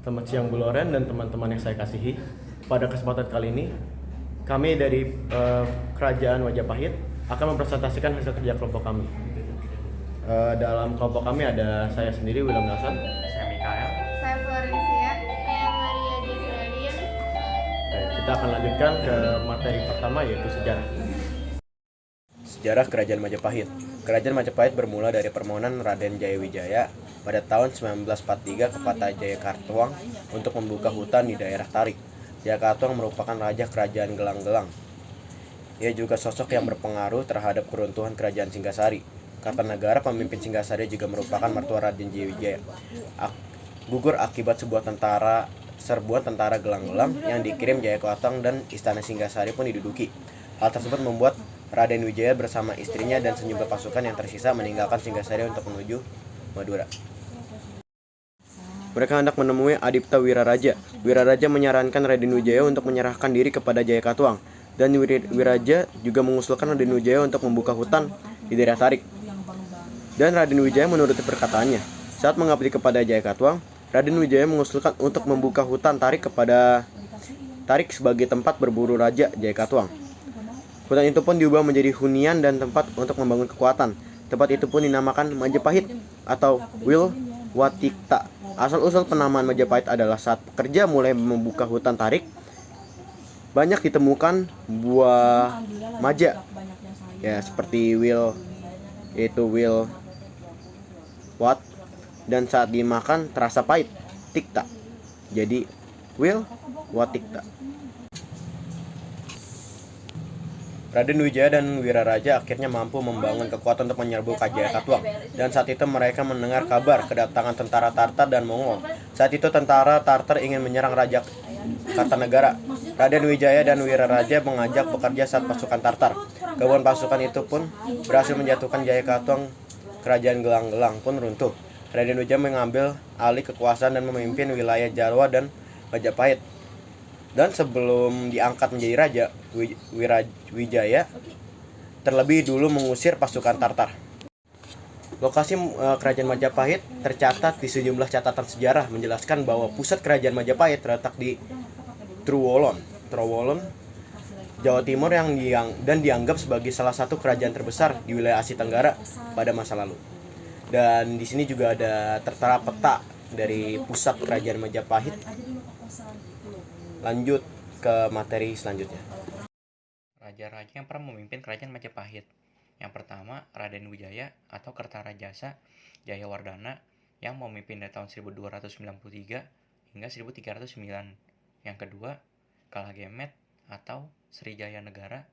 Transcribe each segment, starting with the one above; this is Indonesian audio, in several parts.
Selamat siang Bu Loren dan teman-teman yang saya kasihi. Pada kesempatan kali ini, kami dari Kerajaan Majapahit akan mempresentasikan hasil kerja kelompok kami. Dalam kelompok kami ada saya sendiri, William Nelson. Saya Mikael. Saya Florencia. Saya Maria Giselin. Kita akan lanjutkan ke materi pertama, yaitu sejarah. Sejarah Kerajaan Majapahit. Kerajaan Majapahit bermula dari permohonan Raden Jayawijaya pada tahun 1943 kepada Jayakartuang untuk membuka hutan di daerah Tarik. Jayakartuang merupakan raja kerajaan Gelang-Gelang. Ia juga sosok yang berpengaruh terhadap keruntuhan kerajaan Singgasari. Kartanegara, pemimpin Singgasari, juga merupakan mertua Raden Jayawijaya. Gugur akibat serbuan tentara Gelang-Gelang yang dikirim Jayakartuang dan istana Singgasari pun diduduki. Hal tersebut membuat Raden Wijaya bersama istrinya dan sejumlah pasukan yang tersisa meninggalkan Singgasari untuk menuju Madura. Mereka hendak menemui Adipta Wiraraja. Wiraraja menyarankan Raden Wijaya untuk menyerahkan diri kepada Jayakartuang, dan Wiraja juga mengusulkan Raden Wijaya untuk membuka hutan di daerah Tarik. Dan Raden Wijaya menuruti perkataannya. Saat mengabdi kepada Jayakartuang, Raden Wijaya mengusulkan untuk membuka hutan Tarik sebagai tempat berburu Raja Jayakartuang. Hutan itu pun diubah menjadi hunian dan tempat untuk membangun kekuatan. Tempat itu pun dinamakan Majapahit atau Wilwatikta. Asal-usul penamaan Majapahit adalah saat pekerja mulai membuka hutan Tarik, banyak ditemukan buah maja, ya seperti wat, dan saat dimakan terasa pahit, tikta. Jadi Wilwatikta. Raden Wijaya dan Wiraraja akhirnya mampu membangun kekuatan untuk menyerbu Jayakartuang, dan saat itu mereka mendengar kabar kedatangan tentara Tartar dan Mongol. Saat itu tentara Tartar ingin menyerang Raja Kartanegara. Raden Wijaya dan Wiraraja mengajak bekerja saat pasukan Tartar. Gabungan pasukan itu pun berhasil menjatuhkan Jayakartuang. Kerajaan Gelang-Gelang pun runtuh. Raden Wijaya mengambil alih kekuasaan dan memimpin wilayah Jawa dan Majapahit. Dan sebelum diangkat menjadi raja, Wijaya terlebih dulu mengusir pasukan Tartar. Lokasi kerajaan Majapahit tercatat di sejumlah catatan sejarah menjelaskan bahwa pusat kerajaan Majapahit terletak di Trowolon, Jawa Timur dan dianggap sebagai salah satu kerajaan terbesar di wilayah Asia Tenggara pada masa lalu. Dan di sini juga ada tertera peta dari pusat kerajaan Majapahit. Lanjut ke materi selanjutnya. Raja-raja yang pernah memimpin kerajaan Majapahit. Yang pertama, Raden Wijaya atau Kertarajasa Jayawardana yang memimpin dari tahun 1293 hingga 1309. Yang kedua, Kalagemet atau Srijaya Negara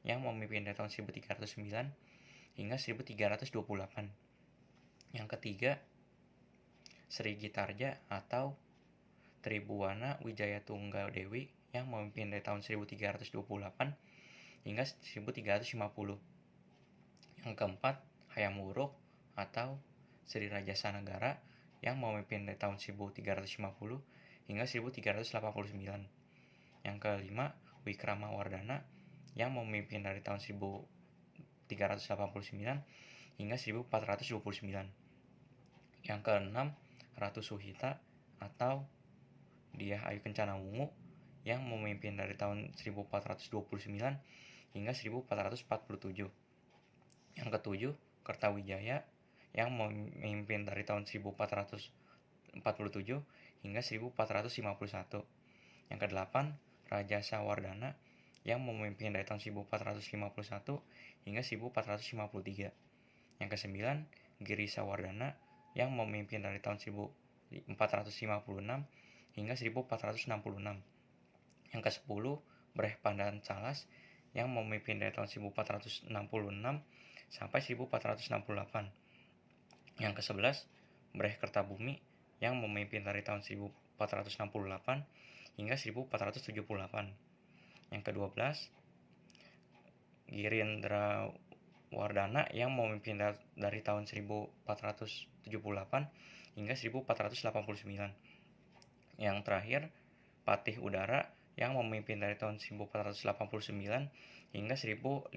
yang memimpin dari tahun 1309 hingga 1328. Yang ketiga, Sri Gitarja atau Tribuana Wijaya Tunggadewi yang memimpin dari tahun 1328 hingga 1350. Yang keempat, Hayam Wuruk atau Sri Rajasa Negara yang memimpin dari tahun 1350 hingga 1389. Yang kelima, Wikrama Wardana yang memimpin dari tahun 1389 hingga 1429. Yang keenam, Ratu Suhita atau Dyah Ayu Kencana Wungu yang memimpin dari tahun 1429 hingga 1447. Yang ketujuh, Kertawijaya yang memimpin dari tahun 1447 hingga 1451. Yang kedelapan, Raja Sawardana yang memimpin dari tahun 1451 hingga 1453. Yang kesembilan, Giri Sawardana yang memimpin dari tahun 1456 hingga 1466. Yang ke-10, Breh Pandan Calas yang memimpin dari tahun 1466 sampai 1468. Yang ke-11, Breh Kertabumi yang memimpin dari tahun 1468 hingga 1478. Yang ke-12, Girindra Wardana yang memimpin dari tahun 1478 hingga 1489. Yang terakhir, Patih Udara yang memimpin dari tahun 1489 hingga 1527.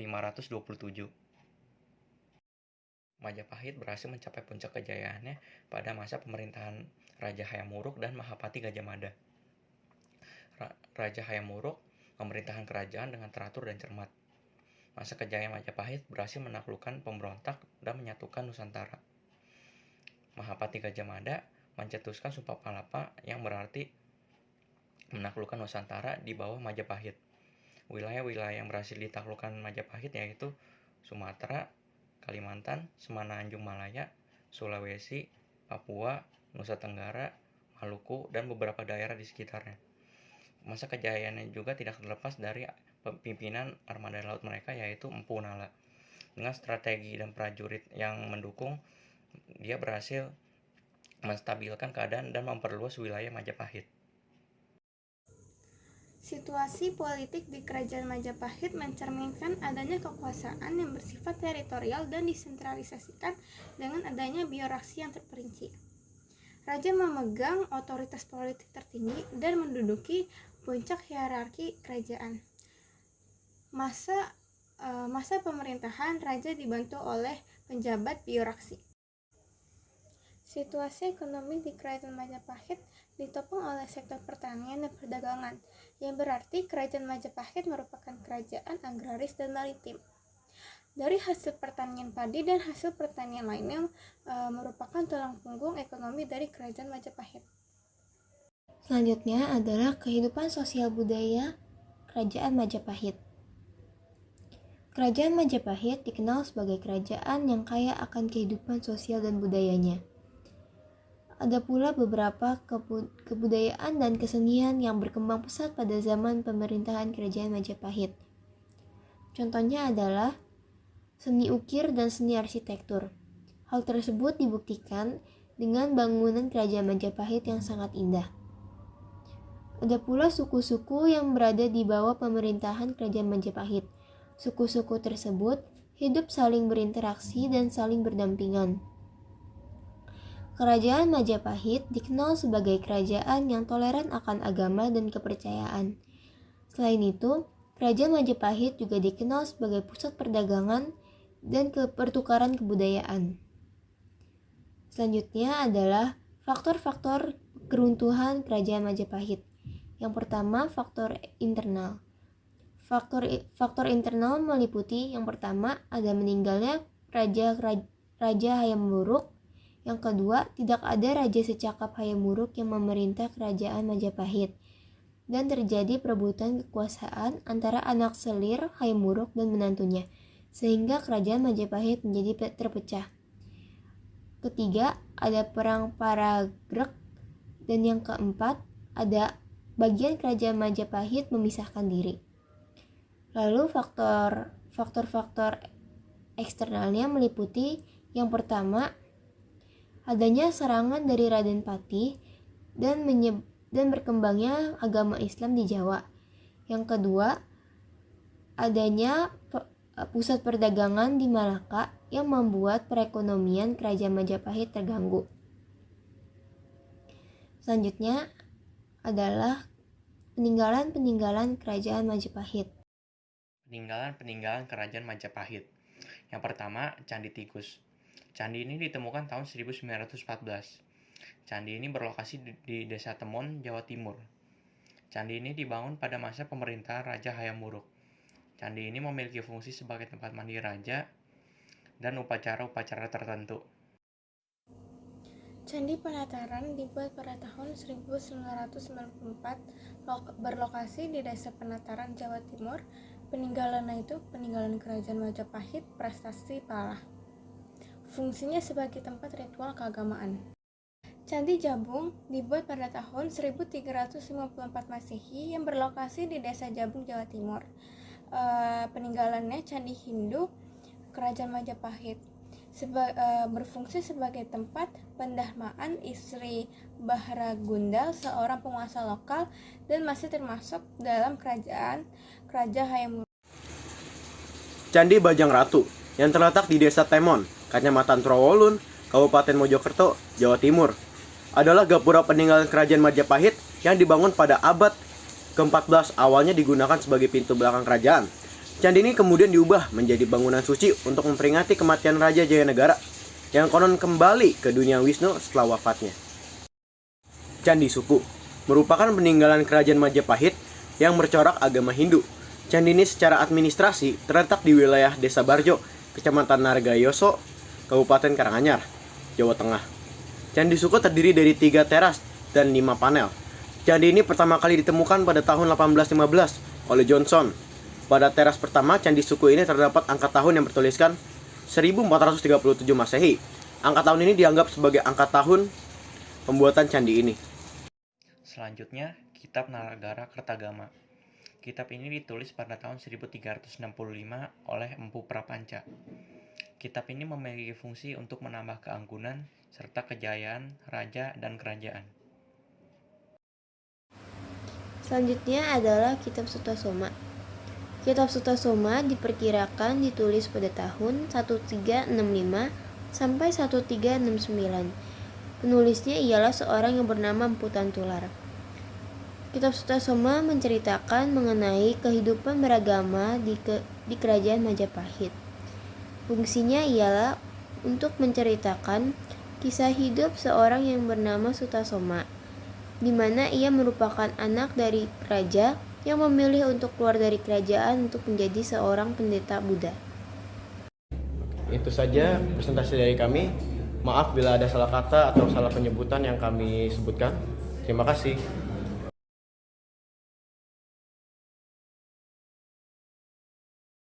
Majapahit berhasil mencapai puncak kejayaannya pada masa pemerintahan Raja Hayam Wuruk dan Mahapati Gajah Mada. Raja Hayam Wuruk memerintahkan kerajaan dengan teratur dan cermat. Masa kejayaan Majapahit berhasil menaklukkan pemberontak dan menyatukan Nusantara. Mahapati Gajah Mada mencetuskan Sumpah Palapa yang berarti menaklukkan Nusantara di bawah Majapahit. Wilayah-wilayah yang berhasil ditaklukkan Majapahit yaitu Sumatera, Kalimantan, Semenanjung Malaya, Sulawesi, Papua, Nusa Tenggara, Maluku, dan beberapa daerah di sekitarnya. Masa kejayaannya juga tidak terlepas dari pimpinan armada laut mereka yaitu Empu Nala. Dengan strategi dan prajurit yang mendukung, dia berhasil menstabilkan keadaan dan memperluas wilayah Majapahit. Situasi politik di Kerajaan Majapahit mencerminkan adanya kekuasaan yang bersifat teritorial dan disentralisasikan dengan adanya birokrasi yang terperinci. Raja memegang otoritas politik tertinggi dan menduduki puncak hierarki kerajaan. Masa pemerintahan raja dibantu oleh penjabat birokrasi. Situasi ekonomi di Kerajaan Majapahit ditopang oleh sektor pertanian dan perdagangan, yang berarti Kerajaan Majapahit merupakan kerajaan agraris dan maritim. Dari hasil pertanian padi dan hasil pertanian lainnya merupakan tulang punggung ekonomi dari Kerajaan Majapahit. Selanjutnya adalah kehidupan sosial budaya Kerajaan Majapahit. Kerajaan Majapahit dikenal sebagai kerajaan yang kaya akan kehidupan sosial dan budayanya. Ada pula beberapa kebudayaan dan kesenian yang berkembang pesat pada zaman pemerintahan Kerajaan Majapahit. Contohnya adalah seni ukir dan seni arsitektur. Hal tersebut dibuktikan dengan bangunan Kerajaan Majapahit yang sangat indah. Ada pula suku-suku yang berada di bawah pemerintahan Kerajaan Majapahit. Suku-suku tersebut hidup saling berinteraksi dan saling berdampingan. Kerajaan Majapahit dikenal sebagai kerajaan yang toleran akan agama dan kepercayaan. Selain itu, Kerajaan Majapahit juga dikenal sebagai pusat perdagangan dan pertukaran kebudayaan. Selanjutnya adalah faktor-faktor keruntuhan Kerajaan Majapahit. Yang pertama, faktor internal. Faktor internal meliputi yang pertama ada meninggalnya Raja Hayam Wuruk. Yang kedua, tidak ada raja secakap Hayam Wuruk yang memerintah Kerajaan Majapahit. Dan terjadi perebutan kekuasaan antara anak selir Hayam Wuruk dan menantunya, sehingga Kerajaan Majapahit menjadi terpecah. Ketiga, ada perang Paragreg. Dan yang keempat, ada bagian Kerajaan Majapahit memisahkan diri. Lalu faktor eksternalnya meliputi yang pertama, adanya serangan dari Raden Patih dan berkembangnya agama Islam di Jawa. Yang kedua, adanya pusat perdagangan di Malaka yang membuat perekonomian Kerajaan Majapahit terganggu. Selanjutnya adalah peninggalan Kerajaan Majapahit. Peninggalan Kerajaan Majapahit. Yang pertama, Candi Tikus. Candi ini ditemukan tahun 1914. Candi ini berlokasi di Desa Temon, Jawa Timur. Candi ini dibangun pada masa pemerintahan Raja Hayam Wuruk. Candi ini memiliki fungsi sebagai tempat mandi raja dan upacara-upacara tertentu. Candi Penataran dibuat pada tahun 1994, berlokasi di Desa Penataran, Jawa Timur. Peninggalannya itu peninggalan Kerajaan Majapahit Prestasi Palah. Fungsinya sebagai tempat ritual keagamaan. Candi Jabung dibuat pada tahun 1354 Masehi yang berlokasi di Desa Jabung, Jawa Timur. Peninggalannya Candi Hindu Kerajaan Majapahit. Berfungsi sebagai tempat pendahmaan istri Bahra Gundal, seorang penguasa lokal, dan masih termasuk dalam kerajaan Raja Hayam Wuruk. Candi Bajang Ratu yang terletak di Desa Temon, Kecamatan Trowolun, Kabupaten Mojokerto, Jawa Timur, adalah gapura peninggalan Kerajaan Majapahit yang dibangun pada abad ke-14. Awalnya digunakan sebagai pintu belakang kerajaan. Candi ini kemudian diubah menjadi bangunan suci untuk memperingati kematian Raja Jayanegara yang konon kembali ke dunia Wisnu setelah wafatnya. Candi Suku merupakan peninggalan kerajaan Majapahit yang bercorak agama Hindu. Candi ini secara administrasi terletak di wilayah Desa Barjo, Kecamatan Nargayoso, Kabupaten Karanganyar, Jawa Tengah. Candi Suku terdiri dari 3 teras dan 5 panel. Candi ini pertama kali ditemukan pada tahun 1815 oleh Johnson. Pada teras pertama Candi Suku ini terdapat angka tahun yang bertuliskan 1437 Masehi. Angka tahun ini dianggap sebagai angka tahun pembuatan candi ini. Selanjutnya, Kitab Nagara Kertagama. Kitab ini ditulis pada tahun 1365 oleh Empu Prapanca. Kitab ini memiliki fungsi untuk menambah keanggunan serta kejayaan raja dan kerajaan. Selanjutnya adalah Kitab Sutasoma. Kitab Sutasoma diperkirakan ditulis pada tahun 1365 sampai 1369. Penulisnya ialah seorang yang bernama Empu Tantular. Kitab Sutasoma menceritakan mengenai kehidupan beragama di kerajaan Majapahit. Fungsinya ialah untuk menceritakan kisah hidup seorang yang bernama Sutasoma, di mana ia merupakan anak dari raja yang memilih untuk keluar dari kerajaan untuk menjadi seorang pendeta Buddha. Itu saja presentasi dari kami. Maaf bila ada salah kata atau salah penyebutan yang kami sebutkan. Terima kasih.